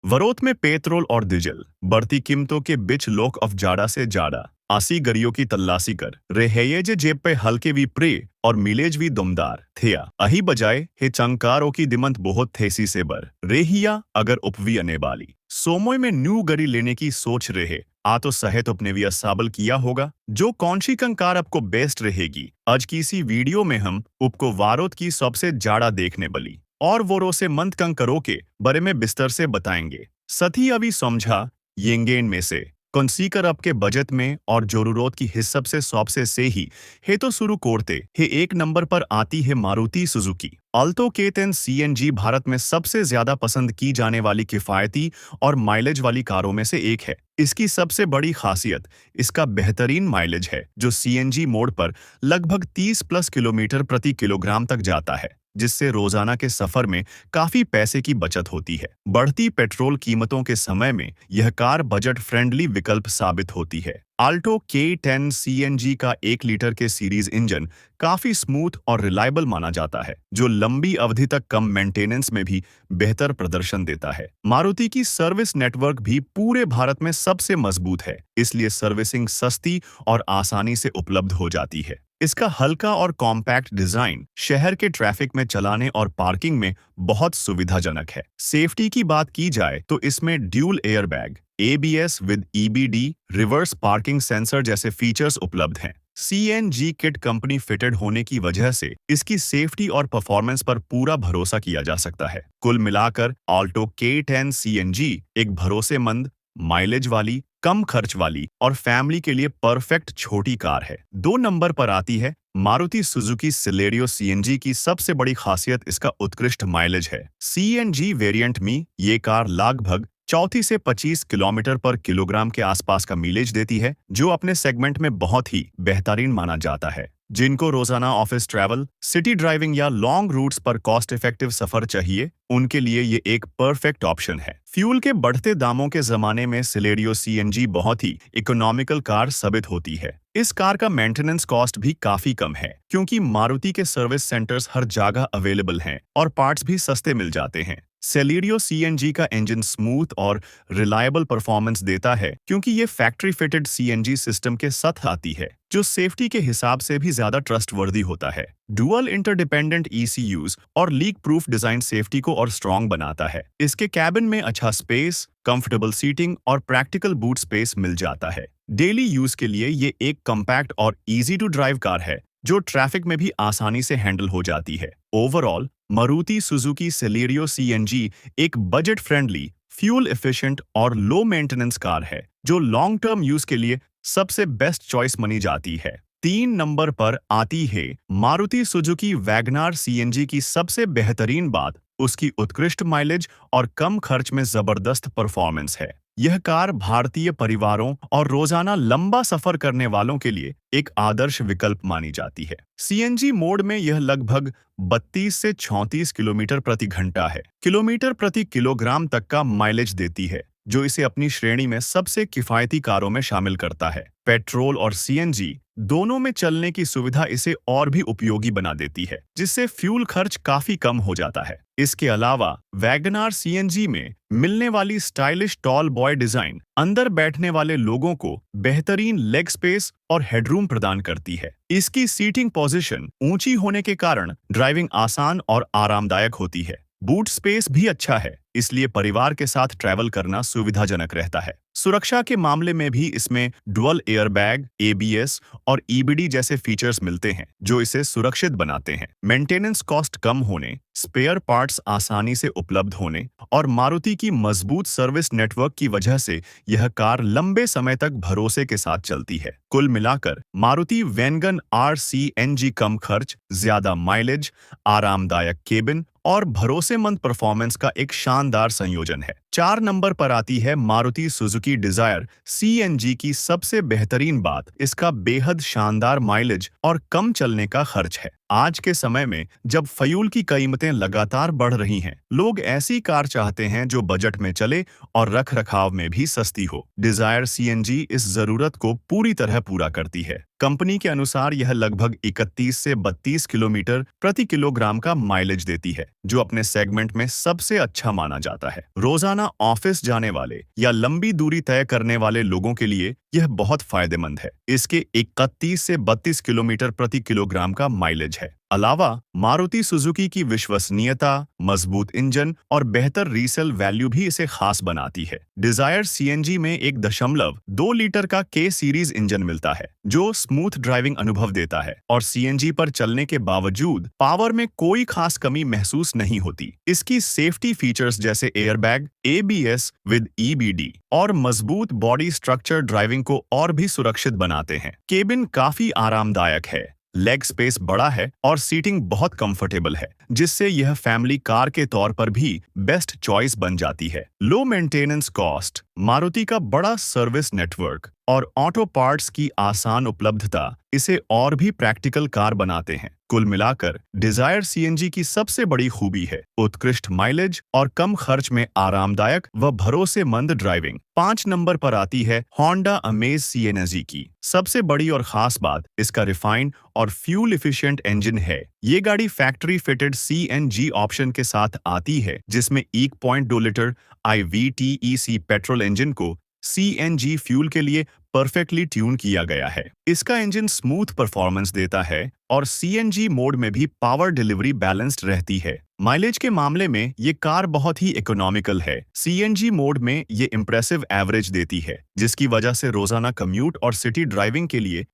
वरोत में पेट्रोल और डीजल बढ़ती कीमतों के बीच लोग अब जाड़ा से जाड़ा 80 गरियों की तलाशी कर रहे ये जे जेब पे हल्के भी प्रे और मिलेज भी दमदार थे अही बजाय हे चंकारों की दिमंत बहुत थेसी से बर रेहिया अगर उपवी अने वाली सोमोय में न्यू गरी लेने की सोच रहे आ तो सहेत अपने भी असाबल किया होगा जो कौन सी कंकार आपको बेस्ट रहेगी। आज की इसी वीडियो में हम उपको वारोत की सबसे जाड़ा देखने बली और वो से मंद कंकरों के बारे में बिस्तर से बताएंगे। सती अभी समझा येंगेन में से कंसीकर आपके बजट में और जरूरत की हिस्सब से सबसे से ही है तो शुरू करते है। एक नंबर पर आती है मारुति सुजुकी अल्टो के10 सीएनजी भारत में सबसे ज्यादा पसंद की जाने वाली किफायती और माइलेज वाली कारों में से एक है। इसकी सबसे बड़ी खासियत इसका बेहतरीन माइलेज है जो सीएनजी मोड पर लगभग 30+ किलोमीटर प्रति किलोग्राम तक जाता है, जिससे रोजाना के सफर में काफी पैसे की बचत होती है। बढ़ती पेट्रोल कीमतों के समय में यह कार बजट फ्रेंडली विकल्प साबित होती है। अल्टो के10 सीएनजी का 1 लीटर के सीरीज इंजन काफी स्मूथ और रिलायबल माना जाता है, जो लंबी अवधि तक कम मेंटेनेंस में भी बेहतर प्रदर्शन देता है। मारुति की सर्विस नेटवर्क भी पूरे भारत में सबसे मजबूत है, इसलिए सर्विसिंग सस्ती और आसानी से उपलब्ध हो जाती है। इसका हल्का और कॉम्पैक्ट डिजाइन शहर के ट्रैफिक में चलाने और पार्किंग में बहुत सुविधाजनक है। सेफ्टी की बात की जाए तो इसमें dual airbag, ABS with EBD, reverse parking sensor जैसे फीचर्स उपलब्ध हैं। सीएनजी किट कंपनी फिटेड होने की वजह से इसकी सेफ्टी और परफॉर्मेंस पर पूरा भरोसा किया जा सकता है। कुल मिलाकर ऑल्टो के10 सीएनजी एक भरोसेमंद, माइलेज वाली, कम खर्च वाली और फैमिली के लिए परफेक्ट छोटी कार है। 2 नंबर पर आती है मारुति सुजुकी सिलेरियो सीएनजी की सबसे बड़ी खासियत इसका उत्कृष्ट माइलेज है। सीएनजी वेरिएंट में ये कार लगभग 34 से 25 किलोमीटर पर किलोग्राम के आसपास का मिलेज देती है, जो अपने सेगमेंट में बहुत ही बेहतरीन माना जाता है। जिनको रोजाना ऑफिस ट्रैवल, सिटी ड्राइविंग या लॉन्ग रूट्स पर कॉस्ट इफेक्टिव सफर चाहिए, उनके लिए ये एक परफेक्ट ऑप्शन है। फ्यूल के बढ़ते दामों के जमाने में सिलेरियो सीएनजी बहुत ही इकोनॉमिकल कार साबित होती है। इस कार का मेंटेनेंस कॉस्ट भी काफी कम है, क्योंकि मारुति के सर्विस सेंटर्स हर जगह अवेलेबल हैं और पार्ट्स भी सस्ते मिल जाते हैं। सेलेरियो सीएनजी का इंजन स्मूथ और रिलायबल परफॉर्मेंस देता है, क्योंकि ये फैक्ट्री फिटेड सीएनजी सिस्टम के साथ आती है, जो सेफ्टी के हिसाब से भी ज्यादा ट्रस्टवर्दी होता है। डुअल इंटरडिपेंडेंट ईसीयूज और लीक प्रूफ डिजाइन सेफ्टी को और स्ट्रॉन्ग बनाता है। इसके कैबिन में अच्छा स्पेस, कंफर्टेबल सीटिंग और प्रैक्टिकल बूट स्पेस मिल जाता है। डेली यूज के लिए ये एक कॉम्पैक्ट और इजी टू ड्राइव कार है, जो ट्रैफिक में भी आसानी से हैंडल हो जाती है। Overall Maruti Suzuki Celerio CNG एक बजट फ्रेंडली, फ्यूल एफिशिएंट और लो मेंटेनेंस कार है, जो लॉन्ग टर्म यूज के लिए सबसे बेस्ट चॉइस मानी जाती है। 3 नंबर पर आती है मारुति सुजुकी वैगनार सीएनजी की सबसे बेहतरीन बात उसकी उत्कृष्ट माइलेज और कम खर्च में जबरदस्त परफॉर्मेंस है। यह कार भारतीय परिवारों और रोजाना लंबा सफर करने वालों के लिए एक आदर्श विकल्प मानी जाती है। सीएनजी मोड में यह लगभग 32 से 34 किलोमीटर प्रति घंटा है, किलोमीटर प्रति किलोग्राम तक का माइलेज देती है, जो इसे अपनी श्रेणी में सबसे किफायती कारों में शामिल करता है। पेट्रोल और सीएनजी दोनों में चलने की सुविधा इसे और भी उपयोगी बना देती है, जिससे फ्यूल खर्च काफी कम हो जाता है। इसके अलावा वैगनार सीएनजी में मिलने वाली स्टाइलिश टॉल बॉय डिजाइन अंदर बैठने वाले लोगों को बेहतरीन लेग स्पेस और हेडरूम प्रदान करती है। इसकी सीटिंग पोजीशन ऊंची होने के कारण ड्राइविंग आसान और आरामदायक होती है। बूट स्पेस भी अच्छा है, इसलिए परिवार के साथ ट्रैवल करना सुविधाजनक रहता है। सुरक्षा के मामले में भी इसमें डुअल एयरबैग, एबीएस और ईबीडी जैसे फीचर्स मिलते हैं, जो इसे सुरक्षित बनाते हैं। मेंटेनेंस कॉस्ट कम होने, स्पेयर पार्ट्स आसानी से उपलब्ध होने और मारुति की मजबूत सर्विस नेटवर्क की वजह से यह कार लंबे समय तक भरोसे के साथ चलती है। कुल मिलाकर मारुति वैगन आर सीएनजी कम खर्च, ज्यादा माइलेज, आरामदायक केबिन और भरोसेमंद परफॉर्मेंस का एक शानदार संयोजन है। 4 नंबर पर आती है मारुति सुजुकी डिजायर सीएनजी की सबसे बेहतरीन बात इसका बेहद शानदार माइलेज और कम चलने का खर्च है। आज के समय में जब फ्यूल की कीमतें लगातार बढ़ रही हैं, लोग ऐसी कार चाहते हैं जो बजट में चले और रख-रखाव में भी सस्ती हो। डिजायर सीएनजी इस जरूरत को पूरी तरह पूरा करती है। कंपनी के अनुसार यह लगभग 31 से 32 किलोमीटर प्रति किलोग्राम का माइलेज देती है, जो अपने सेगमेंट में सबसे अच्छा माना जाता है। रोजाना ऑफिस जाने वाले या लंबी दूरी तय करने वाले लोगों के लिए यह बहुत फायदेमंद है। इसके 31 से 32 किलोमीटर प्रति किलोग्राम का माइलेज है। अलावा मारुति सुजुकी की विश्वसनीयता, मजबूत इंजन और बेहतर रीसेल वैल्यू भी इसे खास बनाती है। डिजायर सीएनजी में 1.2 लीटर का के सीरीज इंजन मिलता है, जो स्मूथ ड्राइविंग अनुभव देता है और सीएनजी पर चलने के बावजूद पावर में कोई खास कमी महसूस नहीं होती। इसकी सेफ्टी फीचर्स जैसे एयरबैग, एबीएस विद ईबीडी और मजबूत बॉडी स्ट्रक्चर ड्राइविंग को और भी सुरक्षित बनाते हैं। केबिन काफी आरामदायक है, लेग स्पेस बड़ा है और सीटिंग बहुत कंफर्टेबल है, जिससे यह फैमिली कार के तौर पर भी बेस्ट चॉइस बन जाती है। लो मेंटेनेंस कॉस्ट, मारुति का बड़ा सर्विस नेटवर्क और ऑटो पार्ट्स की आसान उपलब्धता इसे और भी प्रैक्टिकल कार बनाते हैं। कुल मिलाकर डिजायर सीएनजी की सबसे बड़ी खूबी है उत्कृष्ट माइलेज और कम खर्च में आरामदायक व भरोसेमंद ड्राइविंग। 5 नंबर पर आती है होंडा अमेज सीएनजी की सबसे बड़ी और खास बात इसका रिफाइंड और फ्यूल एफिशिएंट इंजन है। ये गाड़ी फैक्ट्री फिटेड सीएनजी ऑप्शन के साथ आती है, जिसमें 1.2 लीटर IVTEC पेट्रोल इंजन को सीएनजी फ्यूल के लिए परफेक्टली ट्यून किया गया है। इसका इंजन स्मूथ परफॉर्मेंस देता है और सीएनजी मोड में भी पावर डिलीवरी बैलेंस्ड रहती है। माइलेज के मामले में ये कार बहुत ही इकोनॉमिकल है। सीएनजी मोड में ये इंप्रेसिव एवरेज देती है, जिसकी वजह से रोजाना कम्यूट और सिटी ड्राइविंग के लिए